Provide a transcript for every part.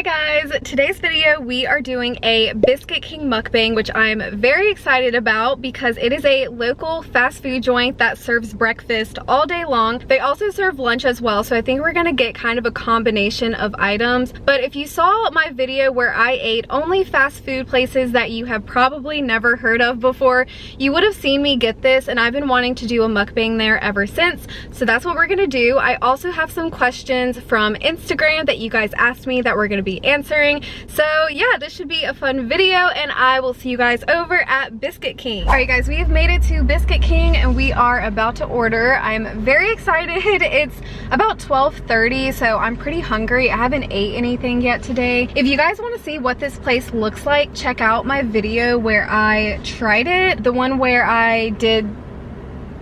Hi guys, today's video we are doing a Biscuit King mukbang, which I'm very excited about because it is a local fast food joint that serves breakfast all day long. They also serve lunch as well, so I think we're gonna get kind of a combination of items. But if you saw my video where I ate only fast food places that you have probably never heard of before, you would have seen me get this, and I've been wanting to do a mukbang there ever since. So that's what we're gonna do. I also have some questions from Instagram that you guys asked me that we're gonna be answering. So yeah, this should be a fun video, and I will see you guys over at Biscuit King. All right guys, we have made it to Biscuit King and we are about to order. I'm very excited. It's about 12:30, so I'm pretty hungry. I haven't ate anything yet today. If you guys want to see what this place looks like, check out my video where I tried it, the one where I did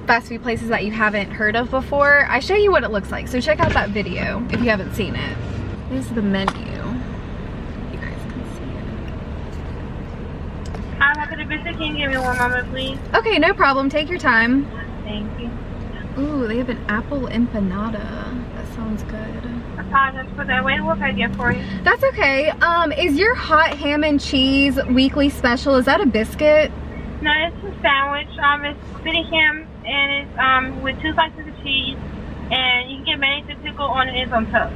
fast food places that you haven't heard of before. I show you what it looks like, so check out that video if you haven't seen it. This is the menu. You guys can see it. I'm happy to visit. Can you give me one moment, please? Okay, no problem. Take your time. Thank you. Ooh, they have an apple empanada. That sounds good. I apologize for that. Wait, what can I get for you? That's okay. Is your hot ham and cheese weekly special, is that a biscuit? No, it's a sandwich. It's city ham, and it's with 2 slices of cheese, and you can get mayonnaise and pickle on it. It's on toast.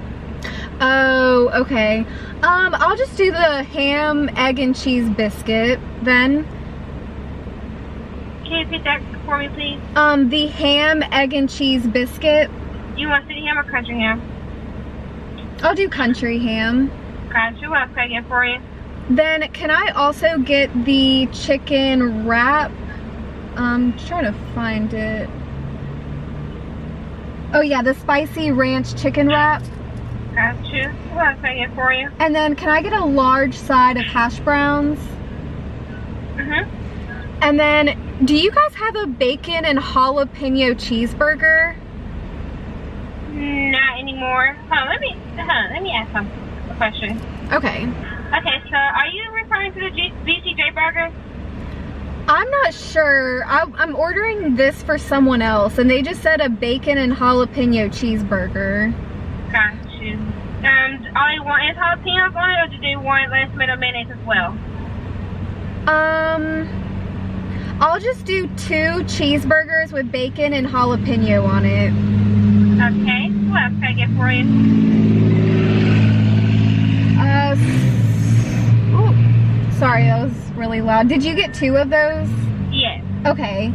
Oh, okay. I'll just do the ham, egg, and cheese biscuit then. Can you repeat that for me, please? The ham, egg, and cheese biscuit. You want city ham or country ham? I'll do country ham. Country. What else can I get for you? Then can I also get the chicken wrap? I'm trying to find it. Oh yeah, the spicy ranch chicken wrap. Got you. What else can I get for you? And then can I get a large side of hash browns? And then, do you guys have a bacon and jalapeno cheeseburger? Not anymore. Let me ask a question. Okay. Okay, so are you referring to the BCJ burger? I'm not sure. I'm ordering this for someone else, and they just said a bacon and jalapeno cheeseburger. Got you. All they want is jalapenos on it, or do they want tomato mayonnaise as well? I'll just do 2 cheeseburgers with bacon and jalapeno on it. Okay. What else can I get for you? Oh, sorry, that was really loud. Did you get 2 of those? Yes. Okay.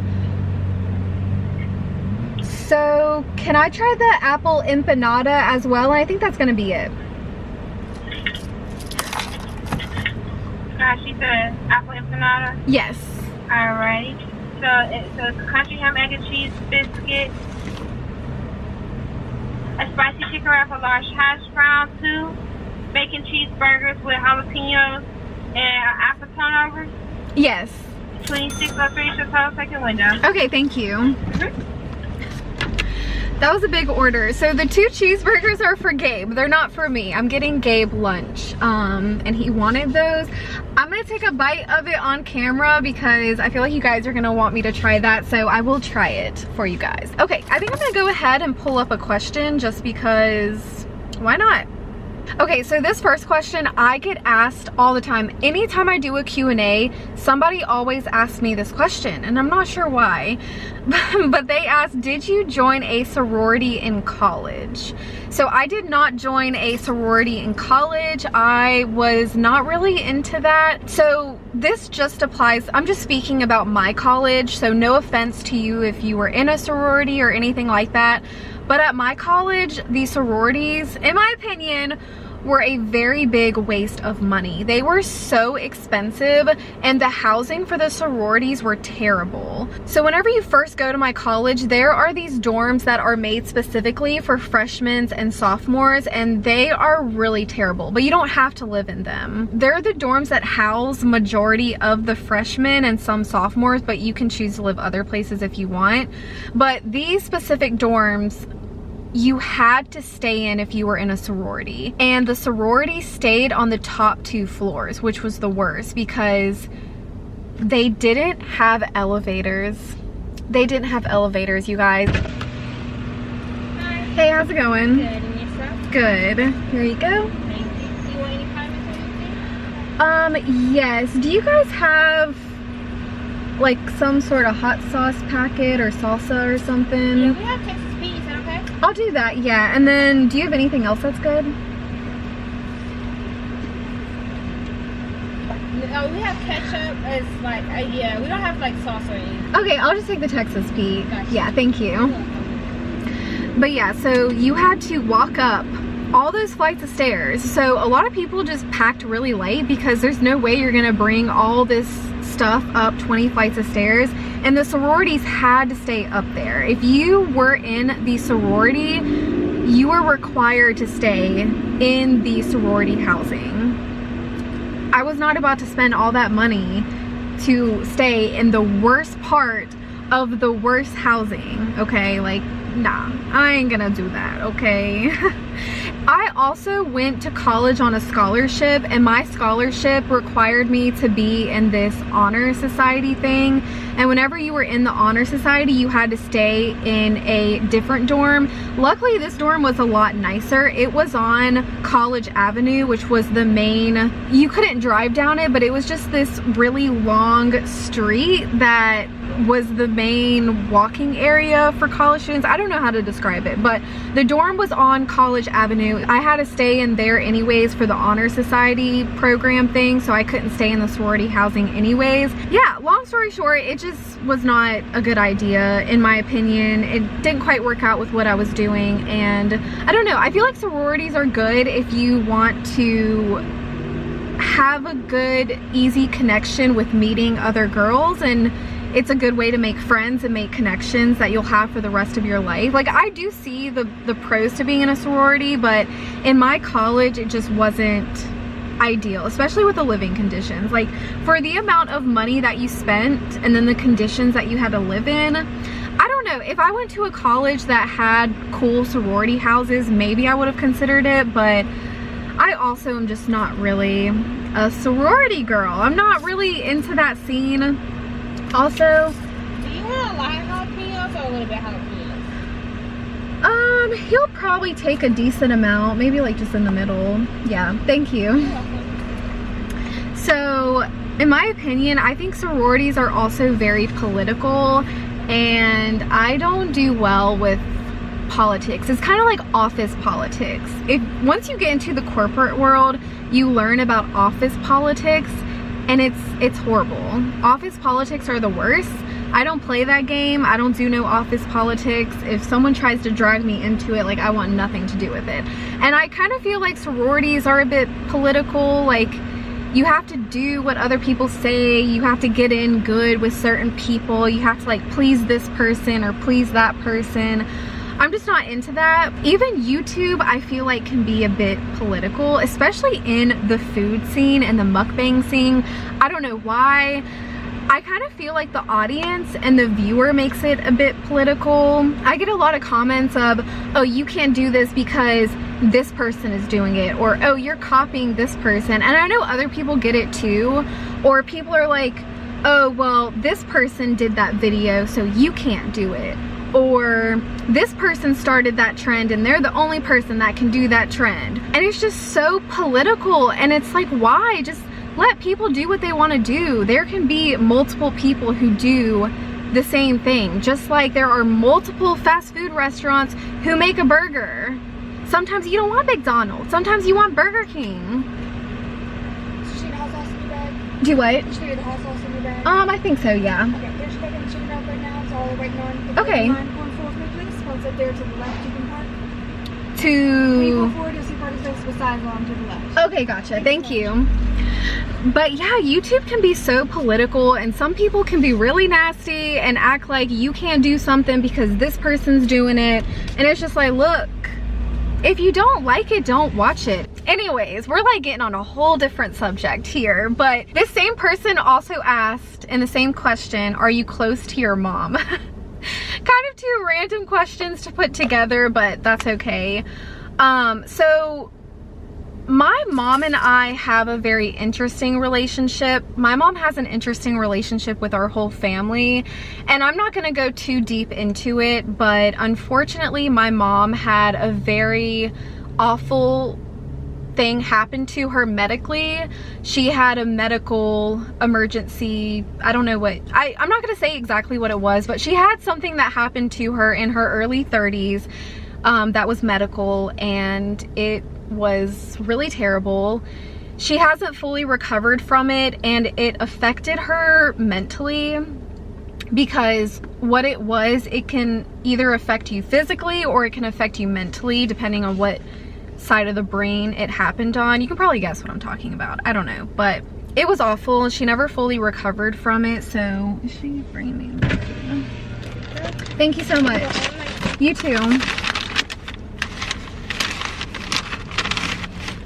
So, can I try the apple empanada as well? And I think that's gonna be it. She said apple empanada? Yes. Alrighty. So it's a country ham, egg, and cheese biscuit, a spicy chicken wrap, a large hash brown, 2 bacon cheeseburgers with jalapenos, and apple turnovers. Yes. 2603 Chateau, second window. Okay, thank you. That was a big order. So the 2 cheeseburgers are for Gabe. They're not for me. I'm getting Gabe lunch. And he wanted those. I'm gonna take a bite of it on camera because I feel like you guys are gonna want me to try that. So I will try it for you guys. Okay, I think I'm gonna go ahead and pull up a question just because, why not? Okay, so this first question I get asked all the time. Anytime I do a Q&A, somebody always asks me this question, and I'm not sure why. But they asked, did you join a sorority in college? So I did not join a sorority in college. I was not really into that. So this just applies, I'm just speaking about my college, so no offense to you if you were in a sorority or anything like that. But at my college, the sororities, in my opinion, were a very big waste of money. They were so expensive, and the housing for the sororities were terrible. So whenever you first go to my college, there are these dorms that are made specifically for freshmen and sophomores, and they are really terrible, but you don't have to live in them. They're the dorms that house majority of the freshmen and some sophomores, but you can choose to live other places if you want. But these specific dorms, you had to stay in if you were in a sorority, and the sorority stayed on the top 2 floors, which was the worst because they didn't have elevators. They didn't have elevators, you guys. Hi. Hey, how's it going? Good, and yourself? Good. Here you go. Thank you. Do you want any pie Yes. Do you guys have like some sort of hot sauce packet or salsa or something? Yeah, we have Texas Pete. Is that okay? I'll do that, yeah. And then, do you have anything else that's good? No, we have ketchup. It's like, yeah, we don't have like sauce or anything. Okay, I'll just take the Texas Pete. Gotcha. Yeah, thank you. But yeah, so you had to walk up all those flights of stairs. So a lot of people just packed really late because there's no way you're gonna bring all this stuff up 20 flights of stairs, and the sororities had to stay up there. If you were in the sorority, you were required to stay in the sorority housing. I was not about to spend all that money to stay in the worst part of the worst housing, okay? Like, nah, I ain't gonna do that, okay? I also went to college on a scholarship, and my scholarship required me to be in this honor society thing. And whenever you were in the honor society, you had to stay in a different dorm. Luckily, this dorm was a lot nicer. It was on College Avenue, which was the main, you couldn't drive down it, but it was just this really long street that was the main walking area for college students. I don't know how to describe it, but the dorm was on College Avenue. I had to stay in there anyways for the honor society program thing, so I couldn't stay in the sorority housing anyways. Yeah, long story short, it just was not a good idea in my opinion. It didn't quite work out with what I was doing, and I don't know, I feel like sororities are good if you want to have a good, easy connection with meeting other girls, and it's a good way to make friends and make connections that you'll have for the rest of your life. Like, I do see the pros to being in a sorority, but in my college, it just wasn't ideal, especially with the living conditions. Like, for the amount of money that you spent and then the conditions that you had to live in, I don't know, if I went to a college that had cool sorority houses, maybe I would have considered it, but I also am just not really a sorority girl. I'm not really into that scene. Also, do you want a lot of jalapenos or a little bit of jalapenos? He'll probably take a decent amount, maybe like just in the middle. Yeah, thank you. So, in my opinion, I think sororities are also very political, and I don't do well with politics. It's kind of like office politics. Once you get into the corporate world, you learn about office politics, and it's horrible. Office politics are the worst. I don't play that game. I don't do no office politics. If someone tries to drag me into it, like, I want nothing to do with it. And I kind of feel like sororities are a bit political. Like, you have to do what other people say. You have to get in good with certain people. You have to, like, please this person or please that person. I'm just not into that. Even YouTube, I feel like, can be a bit political, especially in the food scene and the mukbang scene. I don't know why. I kind of feel like the audience and the viewer makes it a bit political. I get a lot of comments of, oh, you can't do this because this person is doing it, or oh, you're copying this person. And I know other people get it too, or people are like, oh, well, this person did that video, so you can't do it. Or this person started that trend and they're the only person that can do that trend. And it's just so political, and it's like, why? Just let people do what they want to do. There can be multiple people who do the same thing, just like there are multiple fast food restaurants who make a burger. Sometimes you don't want McDonald's, sometimes you want Burger King. Did you get the hot sauce in your bag? Do what? Did you get the hot sauce in your bag? I think so, yeah. Okay, there's chicken and chicken wrap right now. It's all waiting on. Okay. Going forward, please. Once up there to the left, you can park. When you To... go forward, you'll see parking space beside on to the left. Okay, gotcha. Thank you. But yeah, YouTube can be so political, and some people can be really nasty and act like you can't do something because this person's doing it. And it's just like, look, if you don't like it, don't watch it. Anyways, we're like getting on a whole different subject here, but this same person also asked in the same question, are you close to your mom? Kind of two random questions to put together, but that's okay. So my mom and I have a very interesting relationship. My mom has an interesting relationship with our whole family, and I'm not gonna go too deep into it, but unfortunately my mom had a very awful thing happened to her medically. She had a medical emergency. I don't know what, I'm not gonna say exactly what it was, but she had something that happened to her in her early 30s that was medical, and it was really terrible. She hasn't fully recovered from it, and it affected her mentally, because what it was, it can either affect you physically or it can affect you mentally, depending on what side of the brain it happened on. You can probably guess what I'm talking about. I don't know, but it was awful. She never fully recovered from it. So is she bringing me food? Thank you so much. You too.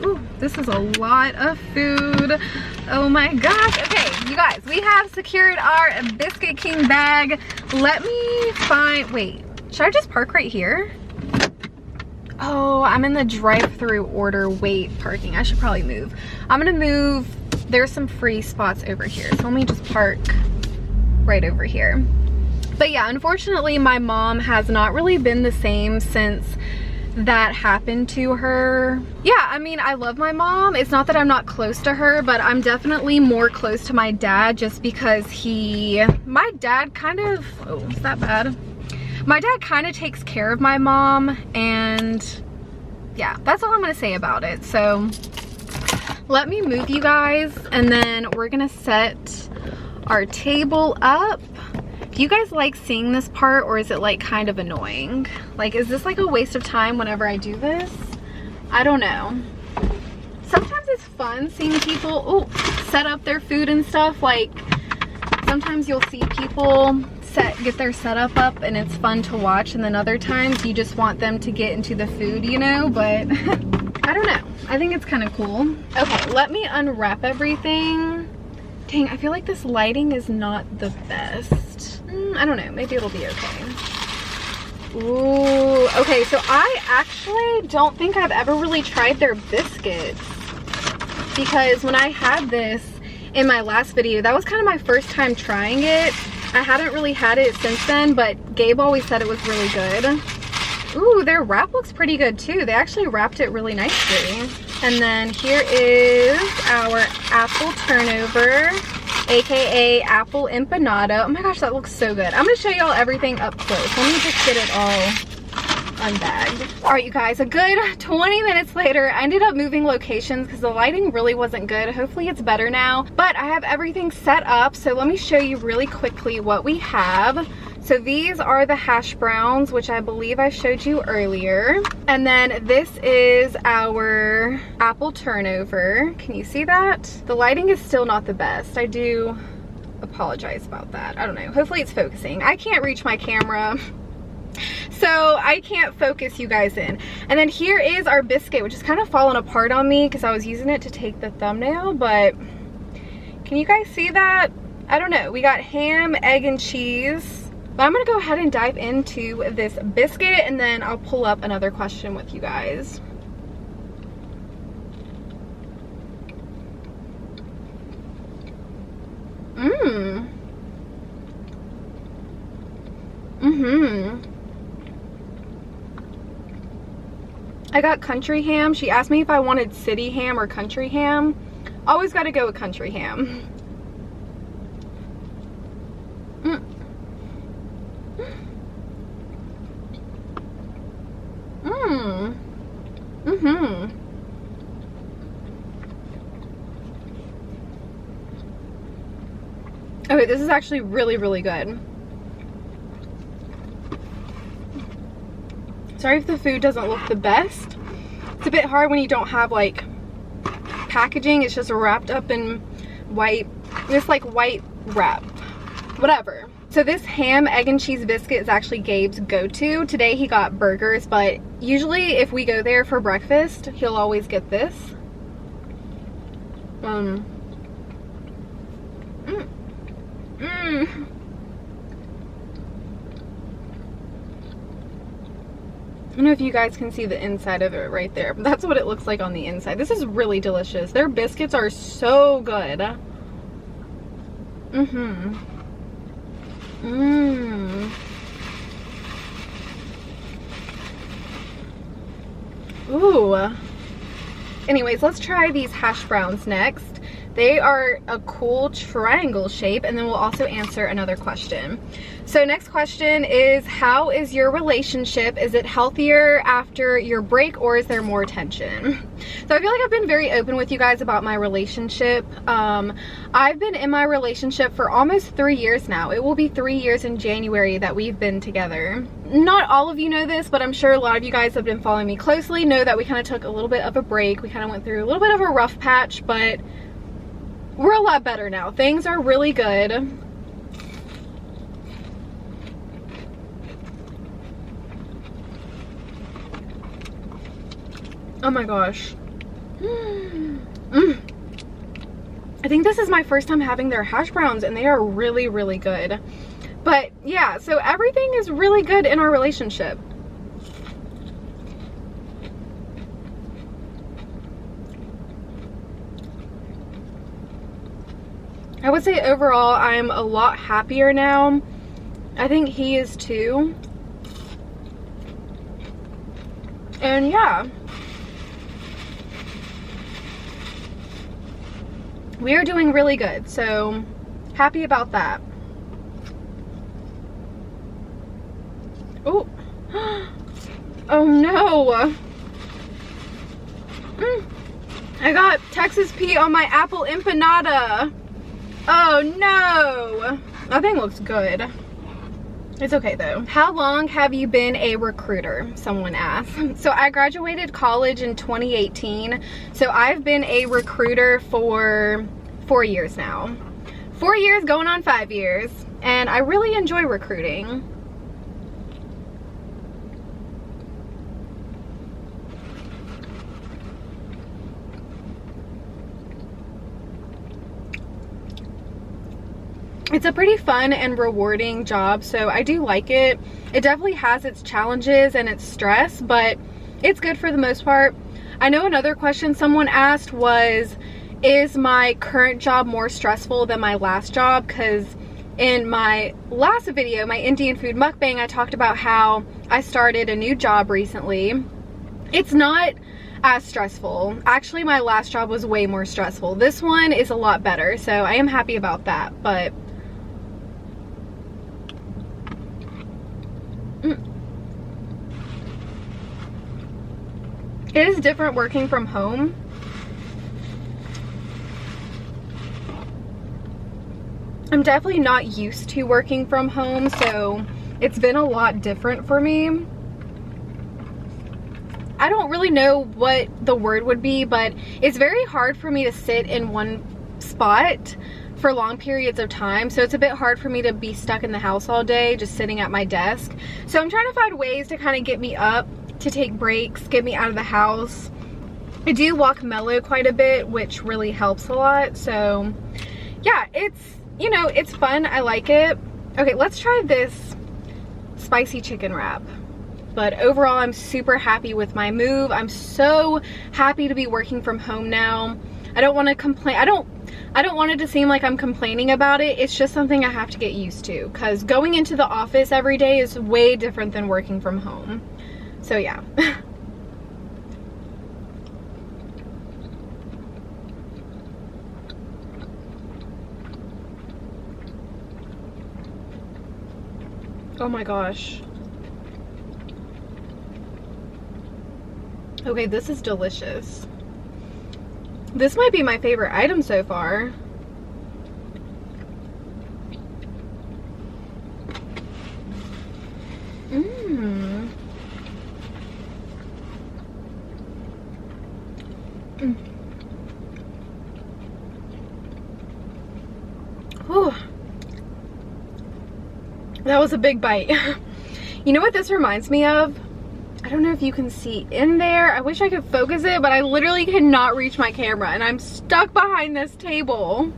Ooh, this is a lot of food. Oh my gosh. Okay, you guys, we have secured our Biscuit King bag. Let me find, wait, should I just park right here? Oh, I'm in the drive-through order wait parking. I should probably move. I'm gonna move. There's some free spots over here, so let me just park right over here. But yeah, unfortunately, my mom has not really been the same since that happened to her. Yeah, I mean, I love my mom. It's not that I'm not close to her, but I'm definitely more close to my dad, just because my dad kind of, oh, is that bad? My dad kind of takes care of my mom, and yeah, that's all I'm gonna say about it. So let me move, you guys, and then we're gonna set our table up. Do you guys like seeing this part, or is it like kind of annoying? Like, is this like a waste of time whenever I do this? I don't know. Sometimes it's fun seeing people set up their food and stuff. Like, sometimes you'll see people get their setup up and it's fun to watch, and then other times you just want them to get into the food, you know, but I don't know. I think it's kind of cool. Okay, let me unwrap everything. Dang, I feel like this lighting is not the best. I don't know, maybe it'll be okay. Ooh, okay, so I actually don't think I've ever really tried their biscuits, because when I had this in my last video, that was kind of my first time trying it. I hadn't really had it since then, but Gabe always said it was really good. Ooh, their wrap looks pretty good too. They actually wrapped it really nicely. And then here is our apple turnover, aka apple empanada. Oh my gosh, that looks so good. I'm gonna show y'all everything up close. Let me just get it all unbagged. All right, you guys, a good 20 minutes later, I ended up moving locations because the lighting really wasn't good. Hopefully it's better now, but I have everything set up. So let me show you really quickly what we have. So these are the hash browns, which I believe I showed you earlier. And then this is our apple turnover. Can you see that? The lighting is still not the best. I do apologize about that. I don't know. Hopefully it's focusing. I can't reach my camera, so I can't focus you guys in. And then here is our biscuit, which is kind of falling apart on me because I was using it to take the thumbnail, but can you guys see that? I don't know. We got ham, egg, and cheese. But I'm gonna go ahead and dive into this biscuit, and then I'll pull up another question with you guys. I got country ham. She asked me if I wanted city ham or country ham. Always gotta go with country ham. Okay, this is actually really, really good. Sorry if the food doesn't look the best. It's a bit hard when you don't have like packaging. It's just wrapped up in white, this like white wrap, whatever. So this ham, egg, and cheese biscuit is actually Gabe's go-to. Today he got burgers, but usually if we go there for breakfast, he'll always get this. I don't know if you guys can see the inside of it right there, but that's what it looks like on the inside. This is really delicious. Their biscuits are so good. Ooh. Anyways, let's try these hash browns next. They are a cool triangle shape, and then we'll also answer another question. So next question is, how is your relationship? Is it healthier after your break, or is there more tension? So I feel like I've been very open with you guys about my relationship. I've been in my relationship for almost 3 years now. It will be 3 years in January that we've been together. Not all of you know this, but I'm sure a lot of you guys have been following me closely know that we kind of took a little bit of a break. We kind of went through a little bit of a rough patch, but we're a lot better now. Things are really good. Oh my gosh. I think this is my first time having their hash browns, and they are really, really good. But yeah, so everything is really good in our relationship. I would say overall I'm a lot happier now. I think he is too. And yeah, we are doing really good, so happy about that. Oh, oh no. I got Texas Pete on my apple empanada. Oh no. That thing looks good. It's okay though. How long have you been a recruiter? Someone asked. So I graduated college in 2018. So I've been a recruiter for 4 years now. 4 years going on 5 years. And I really enjoy recruiting. It's a pretty fun and rewarding job, so I do like it. It definitely has its challenges and its stress, but it's good for the most part. I know another question someone asked was, is my current job more stressful than my last job? Because in my last video, my Indian food mukbang, I talked about how I started a new job recently. It's not as stressful. Actually, my last job was way more stressful. This one is a lot better, so I am happy about that, but it is different working from home. I'm definitely not used to working from home, so it's been a lot different for me. I don't really know what the word would be, but it's very hard for me to sit in one spot for long periods of time, so it's a bit hard for me to be stuck in the house all day just sitting at my desk. So I'm trying to find ways to kind of get me up, to take breaks, get me out of the house. I do walk mellow quite a bit, which really helps a lot. So yeah, it's, you know, it's fun. I like it. Okay, let's try this spicy chicken wrap. But overall, I'm super happy with my move. I'm so happy to be working from home now. I don't want to complain. I don't want it to seem like I'm complaining about it. It's just something I have to get used to, because going into the office every day is way different than working from home. So yeah. Oh my gosh. Okay, this is delicious. This might be my favorite item so far. Mmm. Whew. That was a big bite. You know what this reminds me of? I don't know if you can see in there. I wish I could focus it, but I literally cannot reach my camera and I'm stuck behind this table.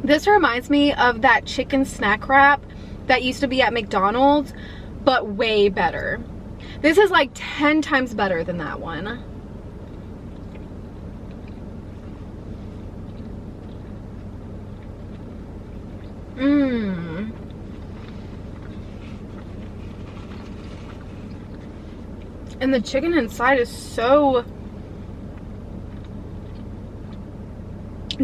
This reminds me of that chicken snack wrap that used to be at McDonald's, but way better. This is like 10 times better than that one. Mmm. And the chicken inside is so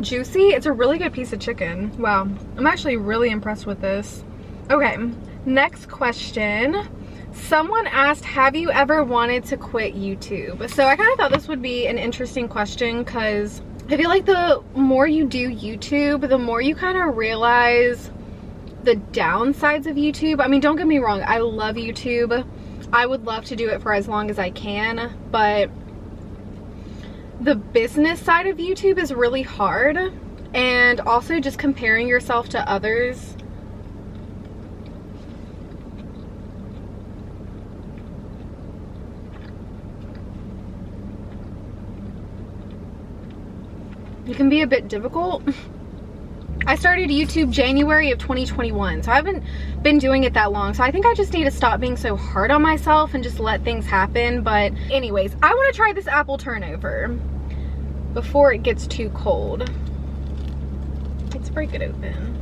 juicy. It's a really good piece of chicken. Wow, I'm actually really impressed with this. Okay, next question. Someone asked, have you ever wanted to quit YouTube? So I kind of thought this would be an interesting question because I feel like the more you do YouTube, the more you kind of realize the downsides of YouTube. I mean, don't get me wrong, I love YouTube. I would love to do it for as long as I can, but the business side of YouTube is really hard, and also just comparing yourself to others. It can be a bit difficult. I started YouTube January of 2021, so I haven't been doing it that long. So I think I just need to stop being so hard on myself and just let things happen. But anyways, I want to try this apple turnover before it gets too cold. Let's break it open.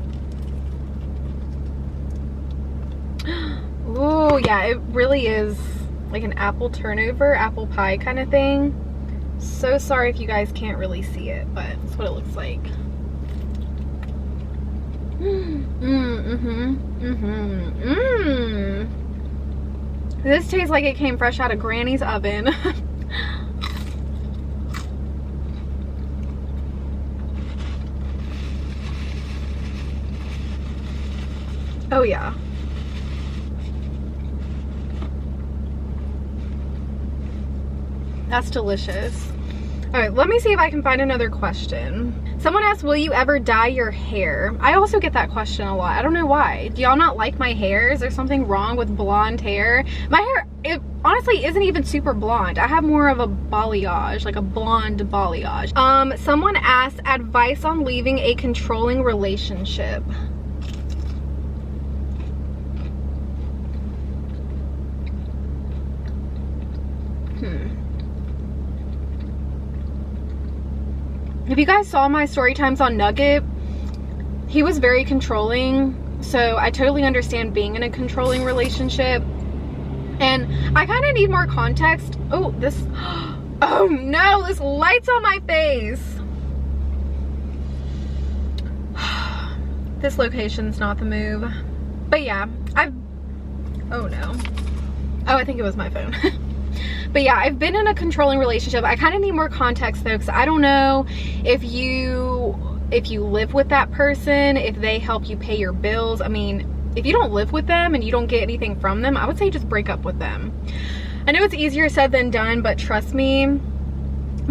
Oh yeah, it really is like an apple turnover, apple pie kind of thing. So sorry if you guys can't really see it, but that's what it looks like. This tastes like it came fresh out of Granny's oven. Oh yeah. That's delicious. All right, let me see if I can find another question. Someone asked, will you ever dye your hair? I also get that question a lot. I don't know why. Do y'all not like my hair? Is there something wrong with blonde hair? My hair, it honestly isn't even super blonde. I have more of a balayage, like a blonde balayage. Someone asked, advice on leaving a controlling relationship. If you guys saw my story times on Nugget, he was very controlling, so I totally understand being in a controlling relationship. And I kind of need more context. Oh, this, oh no, this light's on my face. This location's not the move. But yeah, oh no. Oh, I think it was my phone. But yeah, I've been in a controlling relationship. I kind of need more context though, because I don't know if you live with that person, if they help you pay your bills. I mean, if you don't live with them and you don't get anything from them, I would say just break up with them. I know it's easier said than done, but trust me,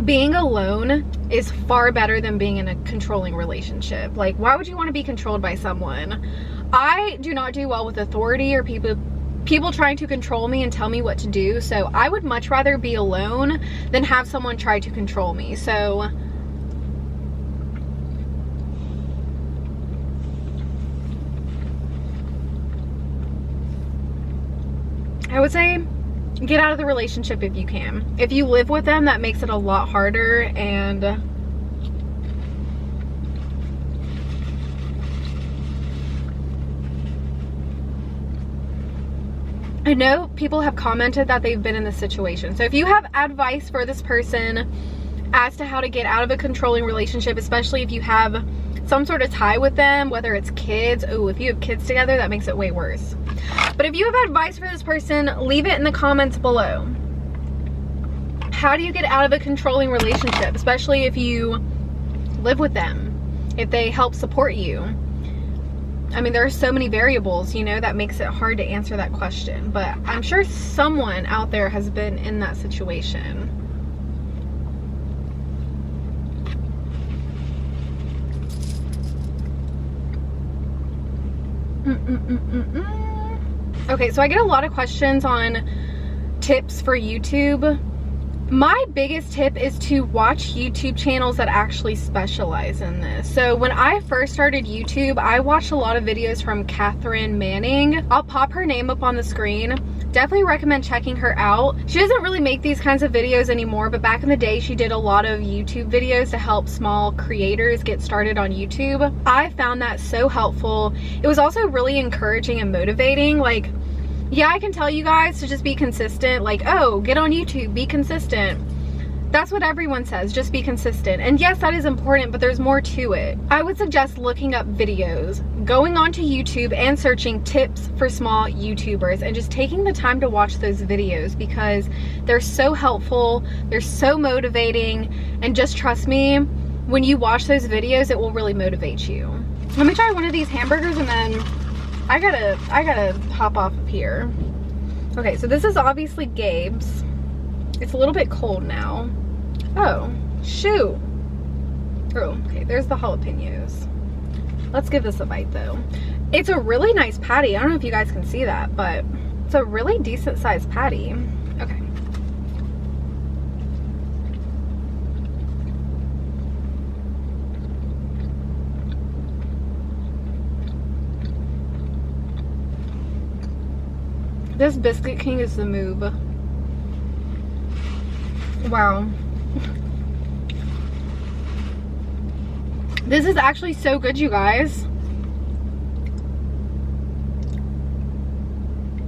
being alone is far better than being in a controlling relationship. Like, why would you want to be controlled by someone? I do not do well with authority or people trying to control me and tell me what to do. So I would much rather be alone than have someone try to control me. So I would say get out of the relationship if you can. If you live with them, that makes it a lot harder. And I know people have commented that they've been in this situation. So if you have advice for this person as to how to get out of a controlling relationship, especially if you have some sort of tie with them, whether it's kids. Oh, if you have kids together, that makes it way worse. But if you have advice for this person, leave it in the comments below. How do you get out of a controlling relationship, especially if you live with them, if they help support you? I mean, there are so many variables, you know, that makes it hard to answer that question. But I'm sure someone out there has been in that situation. Okay, so I get a lot of questions on tips for YouTube. My biggest tip is to watch YouTube channels that actually specialize in this. So when I first started YouTube, I watched a lot of videos from Catherine Manning. I'll pop her name up on the screen. Definitely recommend checking her out. She doesn't really make these kinds of videos anymore, but back in the day, she did a lot of YouTube videos to help small creators get started on YouTube. I found that so helpful. It was also really encouraging and motivating. Like, yeah, I can tell you guys to just be consistent. Like, oh, get on YouTube, be consistent. That's what everyone says, just be consistent. And yes, that is important, but there's more to it. I would suggest looking up videos, going onto YouTube and searching tips for small YouTubers and just taking the time to watch those videos because they're so helpful, they're so motivating, and just trust me, when you watch those videos, it will really motivate you. Let me try one of these hamburgers and then I gotta hop off of here. Okay, so this is obviously Gabe's. It's a little bit cold now. Oh, shoot. Oh, okay, there's the jalapenos. Let's give this a bite though. It's a really nice patty. I don't know if you guys can see that, but it's a really decent sized patty. Okay. This Biscuit King is the move. Wow. This is actually so good, you guys.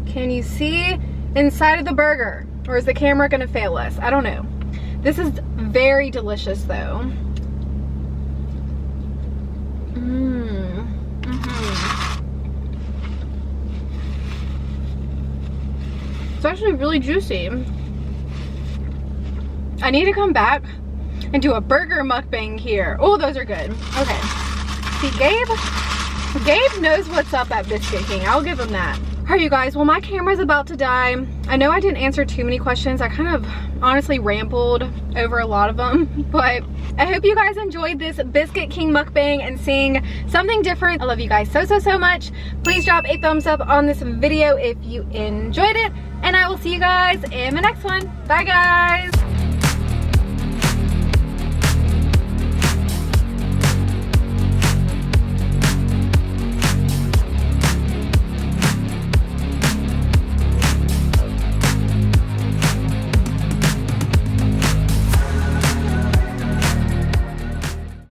Can you see inside of the burger? Or is the camera gonna fail us? I don't know. This is very delicious though. It's actually really juicy. I need to come back and do a burger mukbang here. Oh, those are good. Okay. See, Gabe knows what's up at Biscuit King. I'll give him that. All right, you guys. Well, my camera's about to die. I know I didn't answer too many questions. I kind of honestly rambled over a lot of them, but I hope you guys enjoyed this Biscuit King mukbang and seeing something different. I love you guys so much. Please drop a thumbs up on this video if you enjoyed it, and I will see you guys in the next one. Bye, guys.